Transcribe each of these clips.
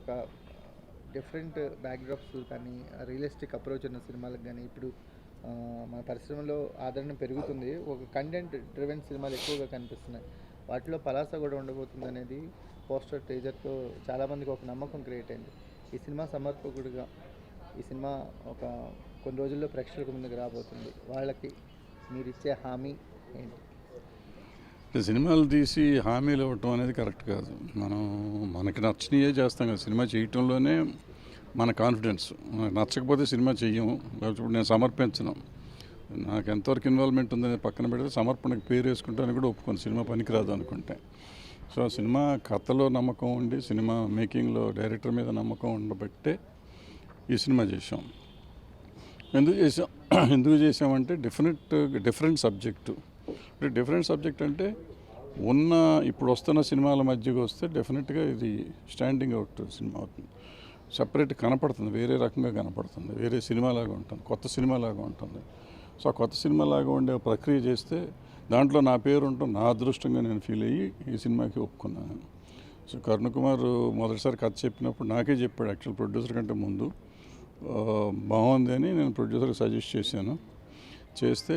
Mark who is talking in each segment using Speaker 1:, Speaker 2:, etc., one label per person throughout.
Speaker 1: ఒక different backdrops కానీ realistic approach ఉన్న సినిమాలకు కానీ ఇప్పుడు మన పరిశ్రమలో ఆదరణ పెరుగుతుంది. ఒక కంటెంట్ డ్రివెన్ సినిమాలు ఎక్కువగా కనిపిస్తున్నాయి. వాటిలో పలాస కూడా ఉండబోతుంది అనేది పోస్టర్ టీజర్తో చాలామందికి ఒక నమ్మకం క్రియేట్ అయింది. ఈ సినిమా సమర్పకుడిగా ఈ సినిమా ఒక కొన్ని రోజుల్లో ప్రేక్షకుల ముందుకు రాబోతుంది. వాళ్ళకి మీరు ఇచ్చే హామీ ఏంటి?
Speaker 2: సినిమాలు తీసి హామీలు ఇవ్వటం అనేది కరెక్ట్ కాదు. మనకి నచ్చినయే చేస్తాం కదా. సినిమా చేయటంలోనే మన కాన్ఫిడెన్స్. మనకు నచ్చకపోతే సినిమా చెయ్యము, లేకపోతే నేను సమర్పించను. నాకు ఎంతవరకు ఇన్వాల్వ్మెంట్ ఉందనేది పక్కన పెడితే సమర్పణకు పేరు వేసుకుంటాను కూడా ఒప్పుకోను, సినిమా పనికిరాదు అనుకుంటే. సో సినిమా కథలో నమ్మకం ఉండి, సినిమా మేకింగ్లో డైరెక్టర్ మీద నమ్మకం ఉండబట్టే ఈ సినిమా చేసాం. ఎందుకు చేసామంటే డిఫరెంట్ సబ్జెక్టు. డిఫరెంట్ సబ్జెక్ట్ అంటే ఇప్పుడు వస్తున్న సినిమాల మధ్యకి వస్తే డెఫినెట్గా ఇది స్టాండింగ్ అవుట్ సినిమా అవుతుంది. సపరేట్ కనపడుతుంది, వేరే రకంగా కనపడుతుంది, వేరే సినిమాలాగా ఉంటుంది, కొత్త సినిమాలాగా ఉంటుంది. సో ఆ కొత్త సినిమాలాగా ఉండే ప్రక్రియ చేస్తే దాంట్లో నా పేరు ఉంటుంది, నా అదృష్టంగా నేను ఫీల్ అయ్యి ఈ సినిమాకి ఒప్పుకున్నాను. సో కరుణ కుమార్ మొదటిసారి కథ చెప్పినప్పుడు నాకే చెప్పాడు, యాక్చువల్ ప్రొడ్యూసర్ కంటే ముందు. బాగుంది అని నేను ప్రొడ్యూసర్కి సజెస్ట్ చేశాను. చేస్తే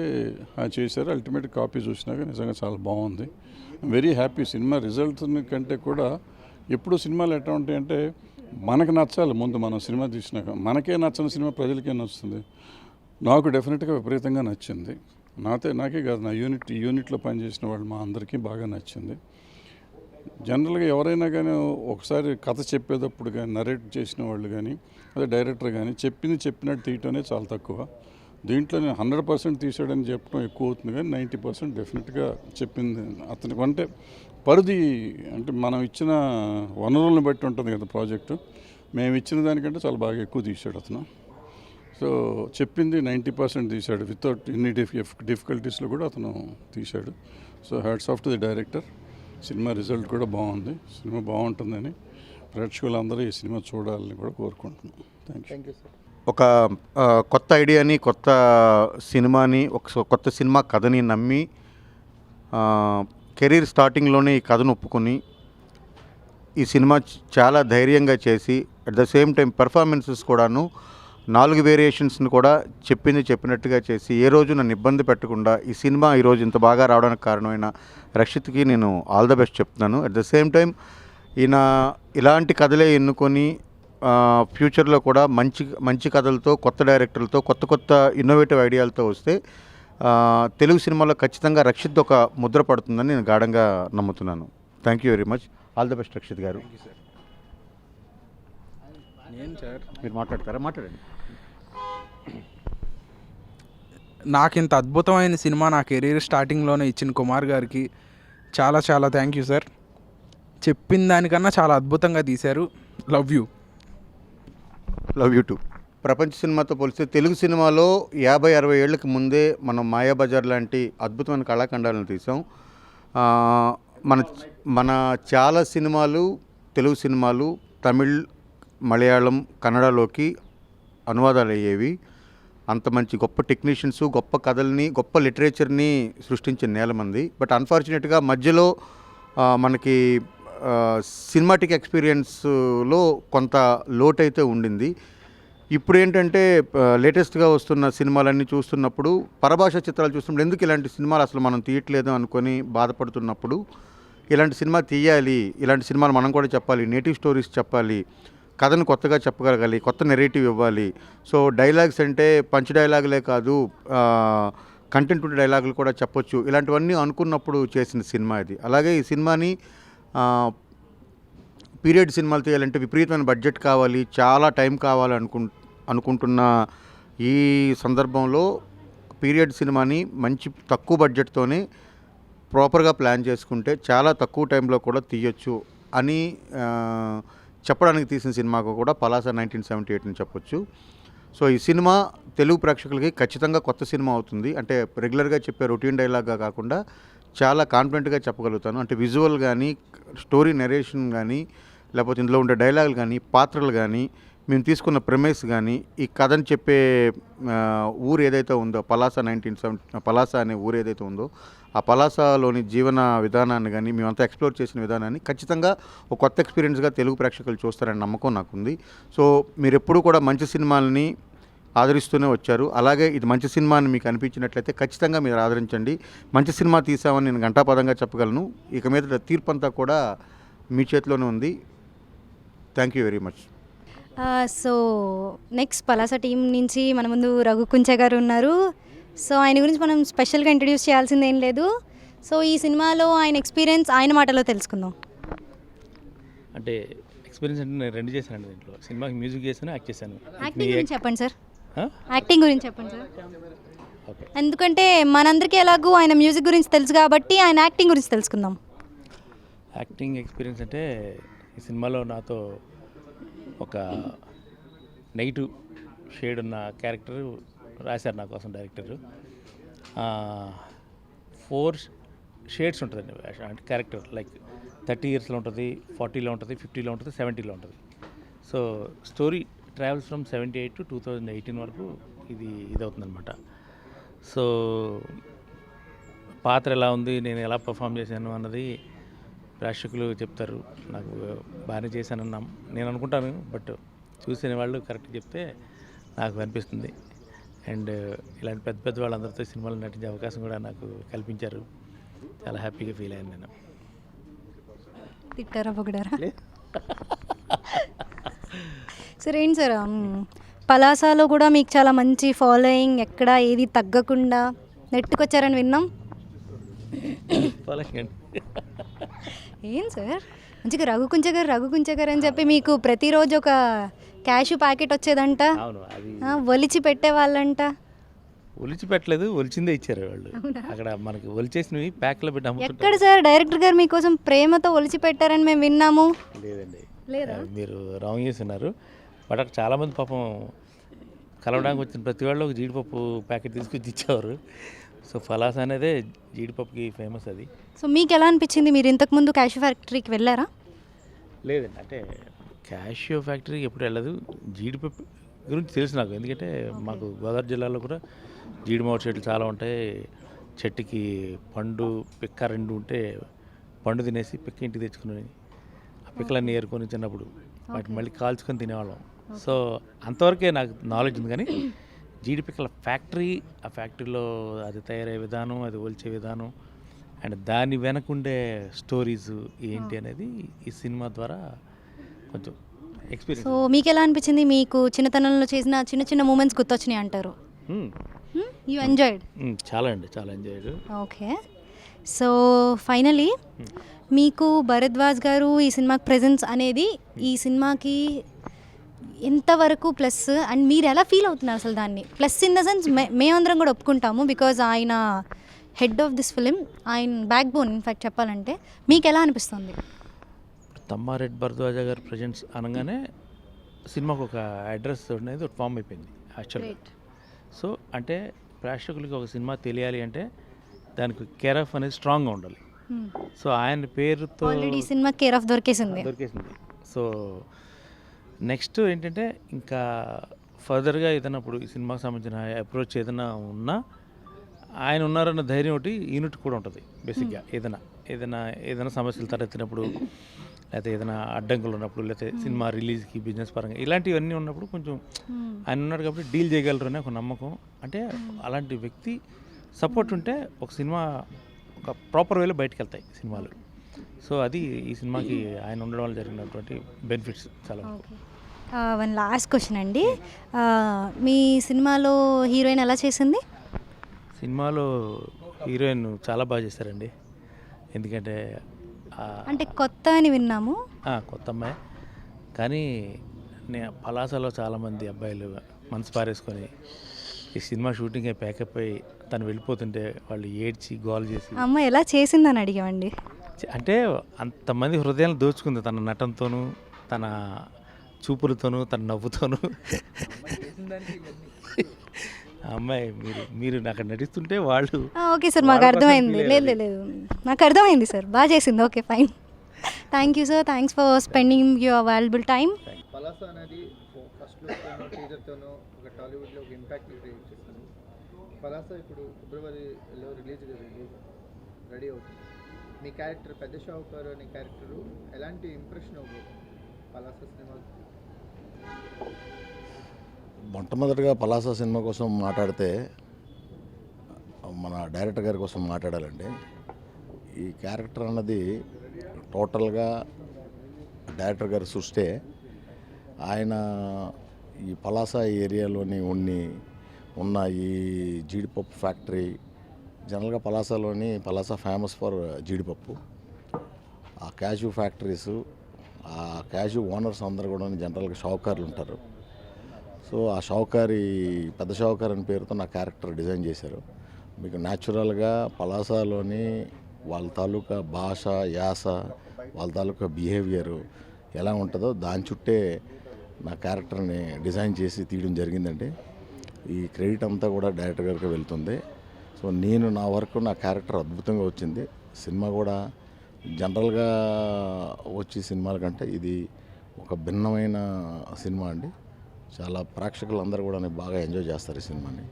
Speaker 2: చేశారు. అల్టిమేట్ కాపీ చూసినాక నిజంగా చాలా బాగుంది. Very happy. సినిమా రిజల్ట్ కంటే కూడా ఎప్పుడు సినిమాలు ఎట్లా ఉంటాయంటే మనకు నచ్చాలి ముందు. మనం సినిమా తీసినాక మనకే నచ్చని సినిమా ప్రజలకే నచ్చుతుంది. నాకు డెఫినెట్గా విపరీతంగా నచ్చింది. నాకే కాదు, నా యూనిట్లో పనిచేసిన వాళ్ళు మా అందరికీ బాగా నచ్చింది. జనరల్గా ఎవరైనా కానీ ఒకసారి కథ చెప్పేటప్పుడు కానీ నరేట్ చేసిన వాళ్ళు కానీ అదే డైరెక్టర్ కానీ చెప్పినట్టు తీయటమే చాలా తక్కువ. దీంట్లో నేను 100% తీసాడని చెప్పడం ఎక్కువ అవుతుంది, కానీ 90% డెఫినెట్గా చెప్పింది అతనికి. అంటే పరిధి అంటే మనం ఇచ్చిన వనరులను బట్టి ఉంటుంది కదా ప్రాజెక్టు. మేము ఇచ్చిన దానికంటే చాలా బాగా ఎక్కువ తీశాడు అతను. సో చెప్పింది 90% తీశాడు. వితౌట్ ఎనీ డిఫికల్టీస్లో కూడా అతను తీశాడు. So hats off to the director. Cinema result కూడా బాగుంది. సినిమా బాగుంటుందని ప్రేక్షకులందరూ ఈ సినిమా చూడాలని కూడా కోరుకుంటున్నాను. Thank you sir.
Speaker 3: ఒక కొత్త ఐడియాని, కొత్త సినిమాని, ఒక కొత్త సినిమా కథని నమ్మి కెరీర్ స్టార్టింగ్లోనే ఈ కథను ఒప్పుకొని ఈ సినిమా చాలా ధైర్యంగా చేసి at the same time performances కూడాను 4 వేరియేషన్స్ని కూడా చెప్పినట్టుగా చేసి ఏ రోజు నన్ను ఇబ్బంది పెట్టకుండా ఈ సినిమా ఈరోజు ఇంత బాగా రావడానికి కారణమైన రక్షిత్కి నేను ఆల్ ద బెస్ట్ చెప్తున్నాను. అట్ ద సేమ్ టైం ఈయన ఇలాంటి కథలే ఎన్నుకొని ఫ్యూచర్లో కూడా మంచి కథలతో, కొత్త డైరెక్టర్లతో, కొత్త ఇన్నోవేటివ్ ఐడియాలతో వస్తే తెలుగు సినిమాలో ఖచ్చితంగా రక్షిత్ ఒక ముద్ర పడుతుందని నేను గాఢంగా నమ్ముతున్నాను. Thank you very much. All the best Rakshit garu. మీరు మాట్లాడండి.
Speaker 4: నాకు ఇంత అద్భుతమైన సినిమా నా కెరీర్ స్టార్టింగ్లోనే ఇచ్చిన కుమార్ గారికి చాలా చాలా థ్యాంక్ యూ సార్. చెప్పిన దానికన్నా చాలా అద్భుతంగా తీశారు. Love you two.
Speaker 3: ప్రపంచ సినిమాతో పోలిస్తే తెలుగు సినిమాలో 50-60 ఏళ్ళకి ముందే మనం మాయాబజార్ లాంటి అద్భుతమైన కళాఖండాలను తీసాం. మన చాలా సినిమాలు, తెలుగు సినిమాలు తమిళ్, మలయాళం, కన్నడలోకి అనువాదాలు అయ్యేవి. అంత మంచి గొప్ప టెక్నీషియన్స్, గొప్ప కథల్ని, గొప్ప లిటరేచర్ని సృష్టించిన నేలమంది. బట్ అన్ఫార్చునేట్గా మధ్యలో మనకి సినిమాటిక్ ఎక్స్పీరియన్స్లో కొంత లోటైతే ఉండింది. ఇప్పుడు ఏంటంటే లేటెస్ట్గా వస్తున్న సినిమాలన్నీ చూస్తున్నప్పుడు, పరభాష చిత్రాలు చూస్తున్నప్పుడు ఎందుకు ఇలాంటి సినిమాలు అసలు మనం తీయట్లేదు అనుకొని బాధపడుతున్నప్పుడు ఇలాంటి సినిమా తీయాలి, ఇలాంటి సినిమాలు మనం కూడా చెప్పాలి, నేటివ్ స్టోరీస్ చెప్పాలి, కథను కొత్తగా చెప్పగలగాలి, కొత్త నెరేటివ్ ఇవ్వాలి. సో డైలాగ్స్ అంటే పంచ్ డైలాగులే కాదు, కంటెంట్ ఉండే డైలాగులు కూడా చెప్పొచ్చు. ఇలాంటివన్నీ అనుకున్నప్పుడు చేసిన సినిమా ఇది. అలాగే ఈ సినిమాని పీరియడ్ సినిమాలు తీయాలంటే విపరీతమైన బడ్జెట్ కావాలి, చాలా టైం కావాలి అనుకుంటున్న ఈ సందర్భంలో పీరియడ్ సినిమాని మంచి తక్కువ బడ్జెట్తోనే ప్రాపర్గా ప్లాన్ చేసుకుంటే చాలా తక్కువ టైంలో కూడా తీయొచ్చు అని చెప్పడానికి తీసిన సినిమాకు కూడా పలాస 1978 అని చెప్పొచ్చు. సో ఈ సినిమా తెలుగు ప్రేక్షకులకి ఖచ్చితంగా కొత్త సినిమా అవుతుంది. అంటే రెగ్యులర్గా చెప్పే రొటీన్ డైలాగ్గా కాకుండా చాలా కాన్ఫిడెంట్గా చెప్పగలుగుతాను. అంటే విజువల్ కానీ, స్టోరీ నెరేషన్ కానీ, లేకపోతే ఇందులో ఉండే డైలాగులు కానీ, పాత్రలు కానీ మేము తీసుకున్న ప్రెమిస్ కానీ ఈ కథని చెప్పే ఊరు ఏదైతే ఉందో పలాస అనే ఊరు ఏదైతే ఉందో ఆ పలాసలోని జీవన విధానాన్ని కానీ మేమంతా ఎక్స్ప్లోర్ చేసిన విధానాన్ని ఖచ్చితంగా ఒక కొత్త ఎక్స్పీరియన్స్గా తెలుగు ప్రేక్షకులు చూస్తారని నమ్మకం నాకుంది. సో మీరు ఎప్పుడూ కూడా మంచి సినిమాలని ఆదరిస్తూనే వచ్చారు. అలాగే ఇది మంచి సినిమా అని మీకు అనిపించినట్లయితే ఖచ్చితంగా మీరు ఆదరించండి. మంచి సినిమా తీసామని నేను ఘంటాపదంగా చెప్పగలను. ఇక మీద తీర్పు అంతా కూడా మీ చేతిలోనే ఉంది. Thank you very much.
Speaker 5: So next Palasa team నుంచి మన ముందు రఘు కుంచె గారు ఉన్నారు. సో ఆయన గురించి మనం స్పెషల్గా ఇంట్రడ్యూస్ చేయాల్సింది ఏం లేదు. సో ఈ సినిమాలో ఆయన ఎక్స్పీరియన్స్ ఆయన మాటలో తెలుసుకుందాం.
Speaker 6: అంటే ఎక్స్పీరియన్స్ అంటే నేను 2 చేశాను దీంట్లో. సినిమాకి మ్యూజిక్ చేశాను, యాక్ట్ చేశాను.
Speaker 5: యాక్టింగ్ గురించి చెప్పండి సార్. యాక్టింగ్ గురించి చెప్పండి సార్.
Speaker 6: ఓకే.
Speaker 5: ఎందుకంటే మనందరికీ ఎలాగో ఆయన మ్యూజిక్ గురించి తెలుసు కాబట్టి ఆయన యాక్టింగ్ గురించి తెలుసుకుందాం.
Speaker 6: యాక్టింగ్ ఎక్స్పీరియన్స్ అంటే ఈ సినిమాలో నాతో ఒక నెగిటివ్ షేడ్ ఉన్న క్యారెక్టర్ రాశారు నా కోసం డైరెక్టరు. 4 షేడ్స్ ఉంటుందండి అంటే క్యారెక్టర్. లైక్ 30 yearsలో ఉంటుంది, 40లో ఉంటుంది, 50లో ఉంటుంది, 70లో ఉంటుంది. So story travels from 78 to 2018 వరకు ఇది అవుతుందన్నమాట. సో పాత్ర ఎలా ఉంది, నేను ఎలా పర్ఫామ్ చేశాను అన్నది ప్రేక్షకులు చెప్తారు. నాకు బాగానే చేశానన్నా నేను అనుకుంటాను, బట్ చూసిన వాళ్ళు కరెక్ట్గా చెప్తే నాకు అనిపిస్తుంది. అండ్ ఇలాంటి పెద్ద వాళ్ళందరితో సినిమాలు నటించే అవకాశం కూడా నాకు కల్పించారు. చాలా హ్యాపీగా ఫీల్ అయ్యాను నేను.
Speaker 5: తిట్టారా పొగిడారా? సరే ఏంటి సార్, పలాసాలో కూడా మీకు చాలా మంచి ఫాలోయింగ్, ఎక్కడ ఏది తగ్గకుండా నెట్టుకొచ్చారని విన్నాం. ఏం సార్ మంచిగా రఘు కుంచె గారు అని చెప్పి మీకు ప్రతిరోజు ఒక క్యాష్ ప్యాకెట్ వచ్చేదంట, ఒలిచి పెట్టేవాళ్ళంట.
Speaker 6: ఒలిచి పెట్టలేదు, ఒలిచిందే ఇచ్చారు వాళ్ళు. అక్కడ మనకి ఒలిచేసినవి ప్యాక్లో పెట్టి అమ్ముతుంటారు.
Speaker 5: ఎక్కడ సార్ డైరెక్టర్ గారు మీకోసం ప్రేమతో ఒలిచి పెట్టారని మేము విన్నాము.
Speaker 6: లేదండి, మీరు రాంగ్ చేస్తున్నారు. బట్ అక్కడ చాలామంది పాపం కలవడానికి వచ్చిన ప్రతి వాళ్ళు ఒక జీడిపప్పు ప్యాకెట్ తీసుకొచ్చి ఇచ్చేవారు. సో పలాస అనేదే జీడిపప్పుకి ఫేమస్ అది.
Speaker 5: సో మీకు ఎలా అనిపించింది? మీరు ఇంతకుముందు క్యాష్ ఫ్యాక్టరీకి వెళ్ళారా?
Speaker 6: లేదండి, అంటే క్యాషియో ఫ్యాక్టరీకి ఎప్పుడు వెళ్ళదు. జీడిపప్పు గురించి తెలుసు నాకు, ఎందుకంటే మాకు గోదావరి జిల్లాలో కూడా జీడి మామిడి చెట్లు చాలా ఉంటాయి. చెట్టుకి పండు పిక్క 2 ఉంటే పండు తినేసి పిక్క ఇంటికి తెచ్చుకుని ఆ పిక్కలన్నీ ఏరుకొని చిన్నప్పుడు వాటిని మళ్ళీ కాల్చుకొని తినేవాళ్ళం. సో అంతవరకే నాకు నాలెడ్జ్ ఉంది. కానీ జీడి పిక్కల ఫ్యాక్టరీ, ఆ ఫ్యాక్టరీలో అది తయారయ్యే విధానం, అది ఒలిచే విధానం అండ్ దాని వెనకుండే స్టోరీస్ ఏంటి అనేది ఈ సినిమా ద్వారా కొంచెం ఎక్స్పీరియన్స్.
Speaker 5: సో మీకు ఎలా అనిపించింది? మీకు చిన్నతనంలో చేసిన చిన్న మూమెంట్స్ గుర్తొచ్చినాయి అంటారు? You enjoyed?
Speaker 6: చాలా అండి, చాలా ఎంజాయ్డ్.
Speaker 5: ఓకే. సో ఫైనలీ మీకు భరద్వాజ్ గారు ఈ సినిమాకి ప్రెజెన్స్ అనేది ఈ సినిమాకి ఎంతవరకు ప్లస్, అండ్ మీరు ఎలా ఫీల్ అవుతున్నారు అసలు దాన్ని? ప్లస్ ఇన్ ద సెన్స్ మేమందరం కూడా ఒప్పుకుంటాము, బికాజ్ ఆయన హెడ్ ఆఫ్ దిస్ ఫిలిం, ఆయన బ్యాక్ బోన్ ఇన్ఫ్యాక్ట్ చెప్పాలంటే. మీకు ఎలా అనిపిస్తుంది?
Speaker 6: తమ్మారెడ్డి భరద్వాజ గారు ప్రజెంట్స్ అనగానే సినిమాకు ఒక అడ్రస్ అనేది ఒక ఫామ్ అయిపోయింది యాక్చువల్గా. సో అంటే ప్రేక్షకులకి ఒక సినిమా తెలియాలి అంటే దానికి కేర్ ఆఫ్ అనేది స్ట్రాంగ్గా ఉండాలి. సో ఆయన పేరుతో
Speaker 5: ఆల్రెడీ సినిమా కేర్ ఆఫ్ దొరికేసింది.
Speaker 6: సో నెక్స్ట్ ఏంటంటే ఇంకా ఫర్దర్గా ఏదైనా ఇప్పుడు ఈ సినిమాకి సంబంధించిన అప్రోచ్ ఏదైనా ఉన్నా ఆయన ఉన్నారన్న ధైర్యం ఒకటి యూనిట్ కూడా ఉంటుంది. బేసిక్గా ఏదైనా సమస్యలు తలెత్తినప్పుడు, లేకపోతే ఏదైనా అడ్డంకులు ఉన్నప్పుడు, లేకపోతే సినిమా రిలీజ్కి బిజినెస్ పరంగా ఇలాంటివన్నీ ఉన్నప్పుడు కొంచెం ఆయన ఉన్నాడు కాబట్టి డీల్ చేయగలరు అనే ఒక నమ్మకం. అంటే అలాంటి వ్యక్తి సపోర్ట్ ఉంటే ఒక సినిమా ఒక ప్రాపర్ వేలో బయటకు వెళ్తాయి సినిమాలు. సో అది ఈ సినిమాకి ఆయన ఉండడం వల్ల జరిగినటువంటి బెనిఫిట్స్ చాలా.
Speaker 5: వన్ లాస్ట్ క్వశ్చన్ అండి, మీ సినిమాలో హీరోయిన్ ఎలా చేసింది?
Speaker 6: సినిమాలో హీరోయిన్ చాలా బాగా చేశారండి. ఎందుకంటే
Speaker 5: అంటే కొత్త అని విన్నాము.
Speaker 6: కొత్త అమ్మాయి, కానీ నేను పలాసలో చాలామంది అబ్బాయిలు మనసు పారేసుకొని ఈ సినిమా షూటింగ్ ప్యాకప్ అయ్యి తను వెళ్ళిపోతుంటే వాళ్ళు ఏడ్చి గోల్ చేసి
Speaker 5: అమ్మాయి ఎలా చేసిందని అడిగామండి.
Speaker 6: అంటే అంతమంది హృదయాలను దోచుకుంది తన నటనతోనూ, తన చూపులతోనూ, తన నవ్వుతోనూ. అమ్మాయి మీరు అక్కడ నటిస్తుంటే వాళ్ళు
Speaker 5: ఓకే సార్, మాకు అర్థమైంది. లేదు నాకు అర్థమైంది సార్, బాగా చేసింది. Okay fine, thank you sir, thanks for spending your valuable time.
Speaker 1: Palasa అనేది ఫస్ట్ లుక్తోనో టీజర్తోనో ఒక టాలీవుడ్లో ఒక ఇంపాక్ట్ని క్రియేట్ చేశారు. పలాస ఇప్పుడు ఫిబ్రవరిలో రిలీజ్ రెడీ అవుతుంది. మీ క్యారెక్టర్ పెద్ద షావుకారు అనే క్యారెక్టరు ఎలాంటి ఇంప్రెషన్ అవ్వబోతుంది పలాస సినిమా?
Speaker 7: మొట్టమొదటిగా పలాస సినిమా కోసం మాట్లాడితే మన డైరెక్టర్ గారి కోసం మాట్లాడాలండి. ఈ క్యారెక్టర్ అన్నది టోటల్గా డైరెక్టర్ గారి సృష్టే. ఆయన ఈ పలాస ఏరియాలోని ఉన్న ఈ జీడిపప్పు ఫ్యాక్టరీ, జనరల్గా పలాస ఫేమస్ ఫర్ జీడిపప్పు. ఆ క్యాషు ఫ్యాక్టరీసు, ఆ క్యాషు ఓనర్స్ అందరు కూడా జనరల్గా షావుకారులు ఉంటారు. సో ఆ పెద్ద షావుకారు అనే పేరుతో నా క్యారెక్టర్ డిజైన్ చేశారు. మీకు న్యాచురల్గా పలాసలోని వాళ్ళ తాలూకా భాష, యాస, వాళ్ళ తాలూకా బిహేవియరు ఎలా ఉంటుందో దాని చుట్టే నా క్యారెక్టర్ని డిజైన్ చేసి తీయడం జరిగిందండి. ఈ క్రెడిట్ అంతా కూడా డైరెక్టర్ గారికి వెళ్తుంది. సో నా వరకు నా క్యారెక్టర్ అద్భుతంగా వచ్చింది. సినిమా కూడా జనరల్గా వచ్చే సినిమాల కంటే ఇది ఒక భిన్నమైన సినిమా అండి. చాలా ప్రేక్షకులు అందరూ కూడా బాగా ఎంజాయ్ చేస్తారు ఈ సినిమాని,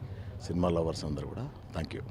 Speaker 7: సినిమా లవర్స్ అందరూ కూడా. Thank you.